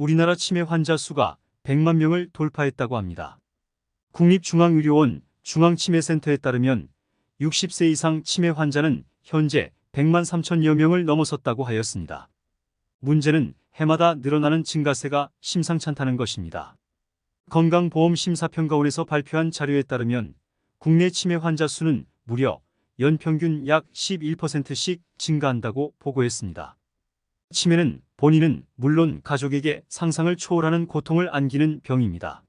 우리나라 치매 환자 수가 100만 명을 돌파했다고 합니다. 국립중앙의료원 중앙치매센터에 따르면 60세 이상 치매 환자는 현재 100만 3천여 명을 넘어섰다고 하였습니다. 문제는 해마다 늘어나는 증가세가 심상찮다는 것입니다. 건강보험심사평가원에서 발표한 자료에 따르면 국내 치매 환자 수는 무려 연평균 약 11%씩 증가한다고 보고했습니다. 치매는 본인은 물론 가족에게 상상을 초월하는 고통을 안기는 병입니다.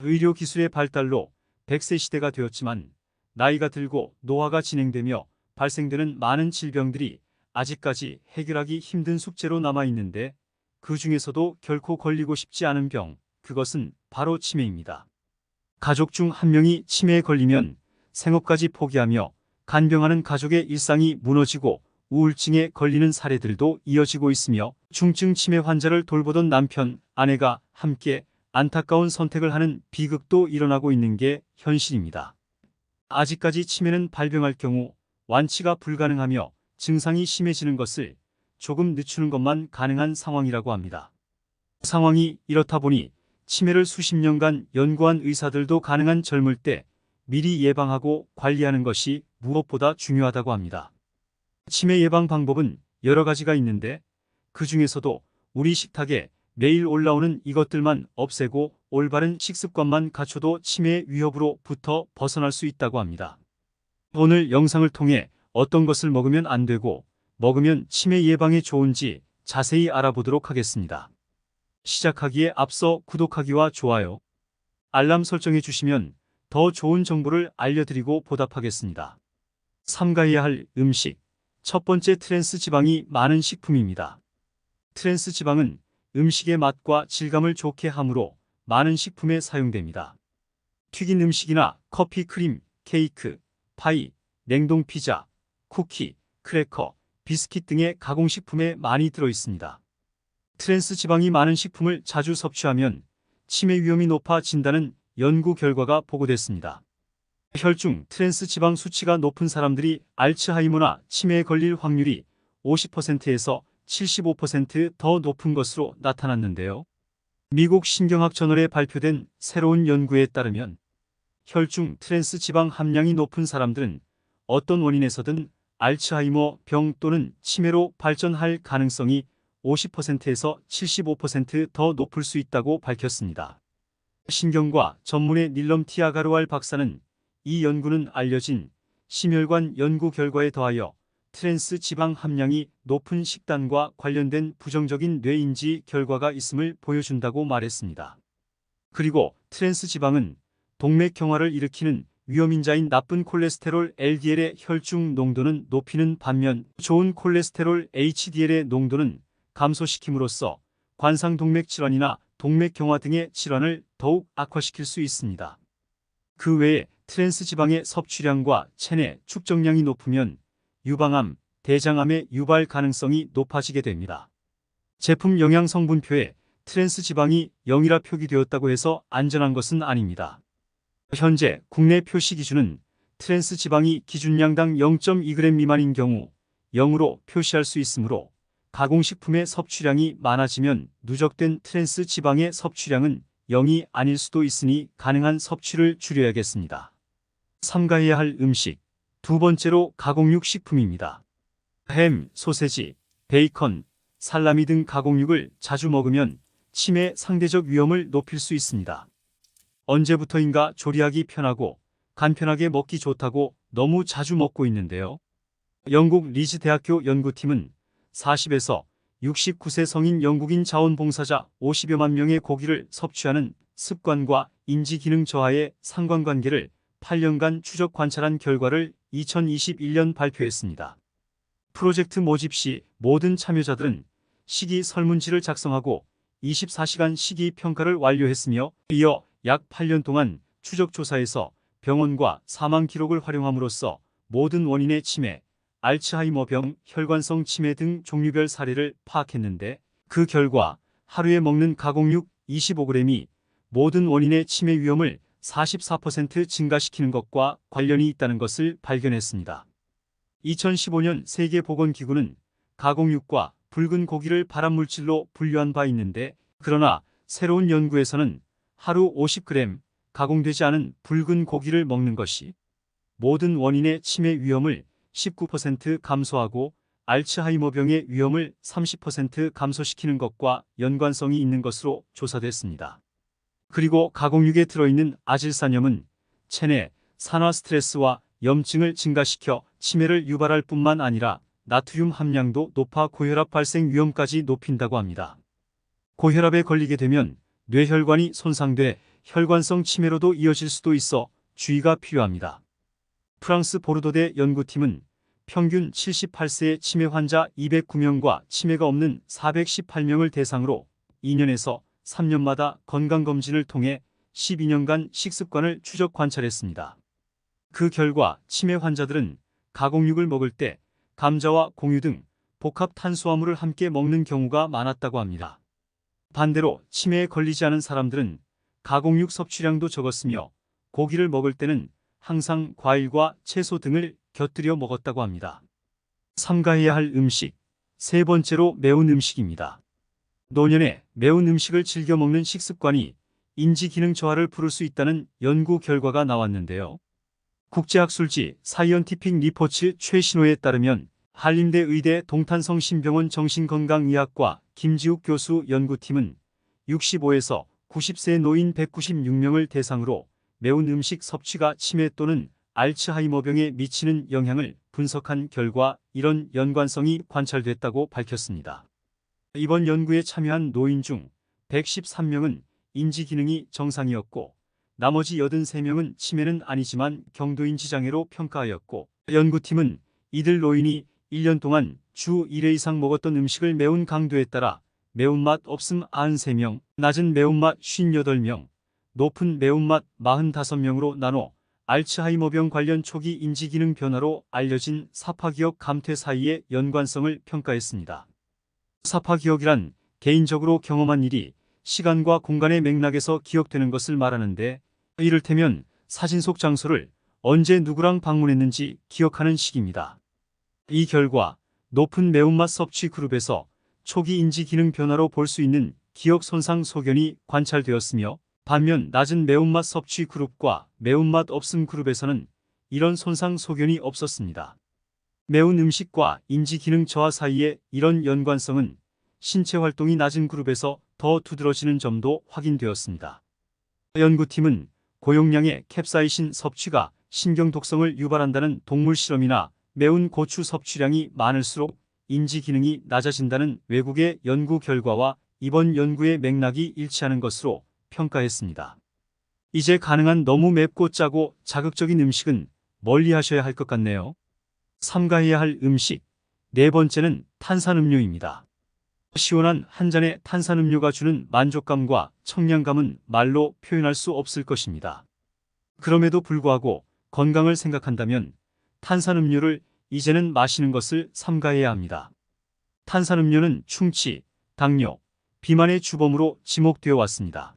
의료기술의 발달로 100세 시대가 되었지만 나이가 들고 노화가 진행되며 발생되는 많은 질병들이 아직까지 해결하기 힘든 숙제로 남아있는데 그 중에서도 결코 걸리고 싶지 않은 병, 그것은 바로 치매입니다. 가족 중 한 명이 치매에 걸리면 생업까지 포기하며 간병하는 가족의 일상이 무너지고 우울증에 걸리는 사례들도 이어지고 있으며 중증 치매 환자를 돌보던 남편, 아내가 함께 안타까운 선택을 하는 비극도 일어나고 있는 게 현실입니다. 아직까지 치매는 발병할 경우 완치가 불가능하며 증상이 심해지는 것을 조금 늦추는 것만 가능한 상황이라고 합니다. 상황이 이렇다 보니 치매를 수십 년간 연구한 의사들도 가능한 젊을 때 미리 예방하고 관리하는 것이 무엇보다 중요하다고 합니다. 치매 예방 방법은 여러 가지가 있는데 그 중에서도 우리 식탁에 매일 올라오는 이것들만 없애고 올바른 식습관만 갖춰도 치매의 위협으로부터 벗어날 수 있다고 합니다. 오늘 영상을 통해 어떤 것을 먹으면 안 되고 먹으면 치매 예방에 좋은지 자세히 알아보도록 하겠습니다. 시작하기에 앞서 구독하기와 좋아요, 알람 설정해 주시면 더 좋은 정보를 알려드리고 보답하겠습니다. 삼가해야 할 음식. 첫 번째, 트랜스 지방이 많은 식품입니다. 트랜스 지방은 음식의 맛과 질감을 좋게 하므로 많은 식품에 사용됩니다. 튀긴 음식이나 커피, 크림, 케이크, 파이, 냉동 피자, 쿠키, 크래커, 비스킷 등의 가공식품에 많이 들어있습니다. 트랜스 지방이 많은 식품을 자주 섭취하면 치매 위험이 높아진다는 연구 결과가 보고됐습니다. 혈중 트랜스 지방 수치가 높은 사람들이 알츠하이머나 치매에 걸릴 확률이 50%에서 75% 더 높은 것으로 나타났는데요. 미국 신경학 저널에 발표된 새로운 연구에 따르면 혈중 트랜스 지방 함량이 높은 사람들은 어떤 원인에서든 알츠하이머 병 또는 치매로 발전할 가능성이 50%에서 75% 더 높을 수 있다고 밝혔습니다. 신경과 전문의 닐럼 티 아가르왈 박사는 이 연구는 알려진 심혈관 연구 결과에 더하여 트랜스 지방 함량이 높은 식단과 관련된 부정적인 뇌인지 결과가 있음을 보여준다고 말했습니다. 그리고 트랜스 지방은 동맥경화를 일으키는 위험인자인 나쁜 콜레스테롤 LDL의 혈중 농도는 높이는 반면 좋은 콜레스테롤 HDL의 농도는 감소시킴으로써 관상동맥 질환이나 동맥경화 등의 질환을 더욱 악화시킬 수 있습니다. 그 외에 트랜스 지방의 섭취량과 체내 축적량이 높으면 유방암, 대장암의 유발 가능성이 높아지게 됩니다. 제품 영양 성분표에 트랜스 지방이 0이라 표기되었다고 해서 안전한 것은 아닙니다. 현재 국내 표시 기준은 트랜스 지방이 기준량당 0.2g 미만인 경우 0으로 표시할 수 있으므로 가공식품의 섭취량이 많아지면 누적된 트랜스 지방의 섭취량은 0이 아닐 수도 있으니 가능한 섭취를 줄여야겠습니다. 삼가해야 할 음식. 두 번째로 가공육 식품입니다. 햄, 소세지, 베이컨, 살라미 등 가공육을 자주 먹으면 치매 상대적 위험을 높일 수 있습니다. 언제부터인가 조리하기 편하고 간편하게 먹기 좋다고 너무 자주 먹고 있는데요. 영국 리즈 대학교 연구팀은 40에서 69세 성인 영국인 자원봉사자 50여만 명의 고기를 섭취하는 습관과 인지기능 저하의 상관관계를 8년간 추적 관찰한 결과를 2021년 발표했습니다. 프로젝트 모집 시 모든 참여자들은 식이 설문지를 작성하고 24시간 식이 평가를 완료했으며 이어 약 8년 동안 추적 조사에서 병원과 사망 기록을 활용함으로써 모든 원인의 치매, 알츠하이머병, 혈관성 치매 등 종류별 사례를 파악했는데 그 결과 하루에 먹는 가공육 25g이 모든 원인의 치매 위험을 44% 증가시키는 것과 관련이 있다는 것을 발견했습니다. 2015년 세계보건기구는 가공육과 붉은 고기를 발암물질로 분류한 바 있는데 그러나 새로운 연구에서는 하루 50g 가공되지 않은 붉은 고기를 먹는 것이 모든 원인의 치매 위험을 19% 감소하고 알츠하이머병의 위험을 30% 감소시키는 것과 연관성이 있는 것으로 조사됐습니다. 그리고 가공육에 들어있는 아질산염은 체내 산화 스트레스와 염증을 증가시켜 치매를 유발할 뿐만 아니라 나트륨 함량도 높아 고혈압 발생 위험까지 높인다고 합니다. 고혈압에 걸리게 되면 뇌혈관이 손상돼 혈관성 치매로도 이어질 수도 있어 주의가 필요합니다. 프랑스 보르도대 연구팀은 평균 78세의 치매 환자 209명과 치매가 없는 418명을 대상으로 2년에서 3년마다 건강검진을 통해 12년간 식습관을 추적 관찰했습니다. 그 결과 치매 환자들은 가공육을 먹을 때 감자와 공유 등 복합 탄수화물을 함께 먹는 경우가 많았다고 합니다. 반대로 치매에 걸리지 않은 사람들은 가공육 섭취량도 적었으며 고기를 먹을 때는 항상 과일과 채소 등을 곁들여 먹었다고 합니다. 삼가해야 할 음식. 세 번째로 매운 음식입니다. 노년에 매운 음식을 즐겨 먹는 식습관이 인지 기능 저하를 부를 수 있다는 연구 결과가 나왔는데요. 국제학술지 사이언티픽 리포츠 최신호에 따르면 한림대 의대 동탄성심병원 정신건강의학과 김지욱 교수 연구팀은 65에서 90세 노인 196명을 대상으로 매운 음식 섭취가 치매 또는 알츠하이머병에 미치는 영향을 분석한 결과 이런 연관성이 관찰됐다고 밝혔습니다. 이번 연구에 참여한 노인 중 113명은 인지 기능이 정상이었고 나머지 83명은 치매는 아니지만 경도인지 장애로 평가하였고 연구팀은 이들 노인이 1년 동안 주 1회 이상 먹었던 음식을 매운 강도에 따라 매운맛 없음 93명, 낮은 매운맛 58명, 높은 매운맛 45명으로 나눠 알츠하이머병 관련 초기 인지기능 변화로 알려진 사파기억 감퇴 사이의 연관성을 평가했습니다. 사파기억이란 개인적으로 경험한 일이 시간과 공간의 맥락에서 기억되는 것을 말하는데 이를테면 사진 속 장소를 언제 누구랑 방문했는지 기억하는 식입니다. 이 결과 높은 매운맛 섭취 그룹에서 초기 인지 기능 변화로 볼 수 있는 기억 손상 소견이 관찰되었으며 반면 낮은 매운맛 섭취 그룹과 매운맛 없음 그룹에서는 이런 손상 소견이 없었습니다. 매운 음식과 인지 기능 저하 사이의 이런 연관성은 신체 활동이 낮은 그룹에서 더 두드러지는 점도 확인되었습니다. 연구팀은 고용량의 캡사이신 섭취가 신경 독성을 유발한다는 동물 실험이나 매운 고추 섭취량이 많을수록 인지 기능이 낮아진다는 외국의 연구 결과와 이번 연구의 맥락이 일치하는 것으로 평가했습니다. 이제 가능한 너무 맵고 짜고 자극적인 음식은 멀리 하셔야 할 것 같네요. 삼가해야 할 음식. 네 번째는 탄산음료입니다. 시원한 한 잔의 탄산음료가 주는 만족감과 청량감은 말로 표현할 수 없을 것입니다. 그럼에도 불구하고 건강을 생각한다면 탄산음료를 이제는 마시는 것을 삼가해야 합니다. 탄산음료는 충치, 당뇨, 비만의 주범으로 지목되어 왔습니다.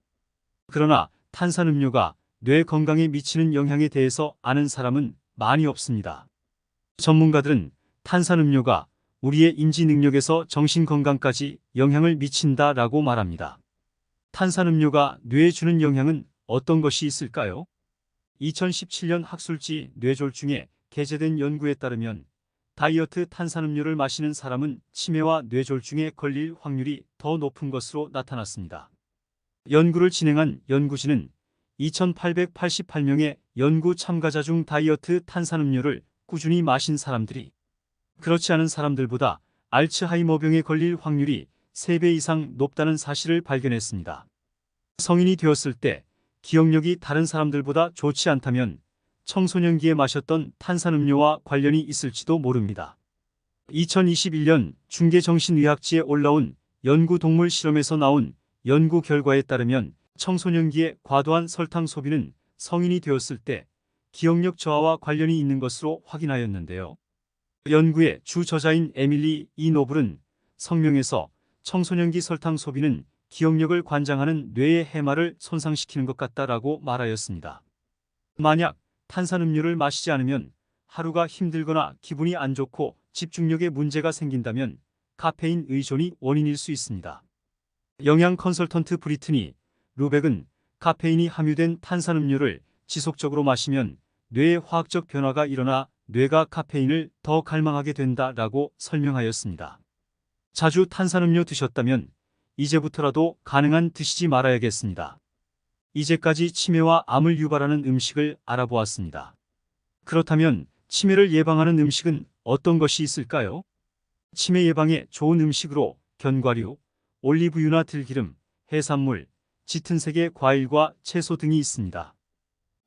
그러나 탄산음료가 뇌 건강에 미치는 영향에 대해서 아는 사람은 많이 없습니다. 전문가들은 탄산음료가 우리의 인지 능력에서 정신 건강까지 영향을 미친다라고 말합니다. 탄산음료가 뇌에 주는 영향은 어떤 것이 있을까요? 2017년 학술지 뇌졸중에 게재된 연구에 따르면 다이어트 탄산음료를 마시는 사람은 치매와 뇌졸중에 걸릴 확률이 더 높은 것으로 나타났습니다. 연구를 진행한 연구진은 2888명의 연구 참가자 중 다이어트 탄산음료를 꾸준히 마신 사람들이 그렇지 않은 사람들보다 알츠하이머병에 걸릴 확률이 3배 이상 높다는 사실을 발견했습니다. 성인이 되었을 때 기억력이 다른 사람들보다 좋지 않다면 청소년기에 마셨던 탄산음료와 관련이 있을지도 모릅니다. 2021년 중계정신의학지에 올라온 연구 동물 실험에서 나온 연구 결과에 따르면 청소년기의 과도한 설탕 소비는 성인이 되었을 때 기억력 저하와 관련이 있는 것으로 확인하였는데요. 연구의 주 저자인 에밀리 이 노블은 성명에서 청소년기 설탕 소비는 기억력을 관장하는 뇌의 해마를 손상시키는 것 같다라고 말하였습니다. 만약 탄산음료를 마시지 않으면 하루가 힘들거나 기분이 안 좋고 집중력에 문제가 생긴다면 카페인 의존이 원인일 수 있습니다. 영양 컨설턴트 브리트니 루백은 카페인이 함유된 탄산음료를 지속적으로 마시면 뇌에 화학적 변화가 일어나 뇌가 카페인을 더 갈망하게 된다라고 설명하였습니다. 자주 탄산음료 드셨다면 이제부터라도 가능한 드시지 말아야겠습니다. 이제까지 치매와 암을 유발하는 음식을 알아보았습니다. 그렇다면 치매를 예방하는 음식은 어떤 것이 있을까요? 치매 예방에 좋은 음식으로 견과류, 올리브유나 들기름, 해산물, 짙은 색의 과일과 채소 등이 있습니다.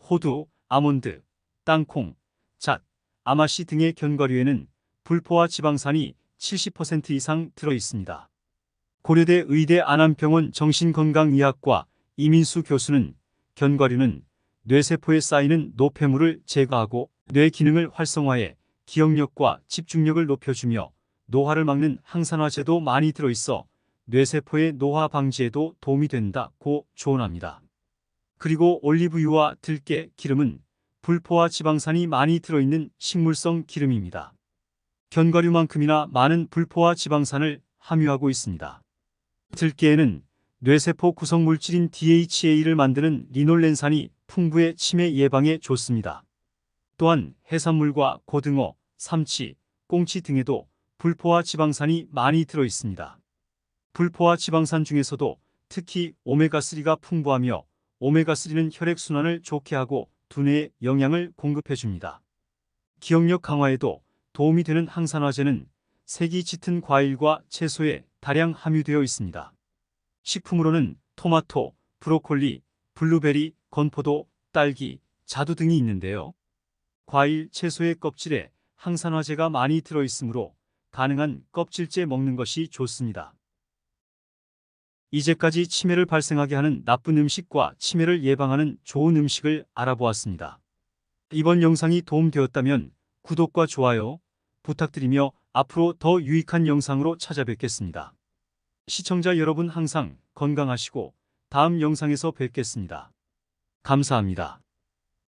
호두, 아몬드, 땅콩, 잣, 아마씨 등의 견과류에는 불포화 지방산이 70% 이상 들어 있습니다. 고려대 의대 안암병원 정신건강의학과 이민수 교수는 견과류는 뇌세포에 쌓이는 노폐물을 제거하고 뇌 기능을 활성화해 기억력과 집중력을 높여주며 노화를 막는 항산화제도 많이 들어있어 뇌세포의 노화 방지에도 도움이 된다고 조언합니다. 그리고 올리브유와 들깨 기름은 불포화 지방산이 많이 들어있는 식물성 기름입니다. 견과류만큼이나 많은 불포화 지방산을 함유하고 있습니다. 들깨에는 뇌세포 구성물질인 DHA를 만드는 리놀렌산이 풍부해 치매 예방에 좋습니다. 또한 해산물과 고등어, 삼치, 꽁치 등에도 불포화 지방산이 많이 들어 있습니다. 불포화 지방산 중에서도 특히 오메가3가 풍부하며 오메가3는 혈액순환을 좋게 하고 두뇌에 영양을 공급해 줍니다. 기억력 강화에도 도움이 되는 항산화제는 색이 짙은 과일과 채소에 다량 함유되어 있습니다. 식품으로는 토마토, 브로콜리, 블루베리, 건포도, 딸기, 자두 등이 있는데요. 과일, 채소의 껍질에 항산화제가 많이 들어있으므로 가능한 껍질째 먹는 것이 좋습니다. 이제까지 치매를 발생하게 하는 나쁜 음식과 치매를 예방하는 좋은 음식을 알아보았습니다. 이번 영상이 도움되었다면 구독과 좋아요 부탁드리며 앞으로 더 유익한 영상으로 찾아뵙겠습니다. 시청자 여러분 항상 건강하시고 다음 영상에서 뵙겠습니다. 감사합니다.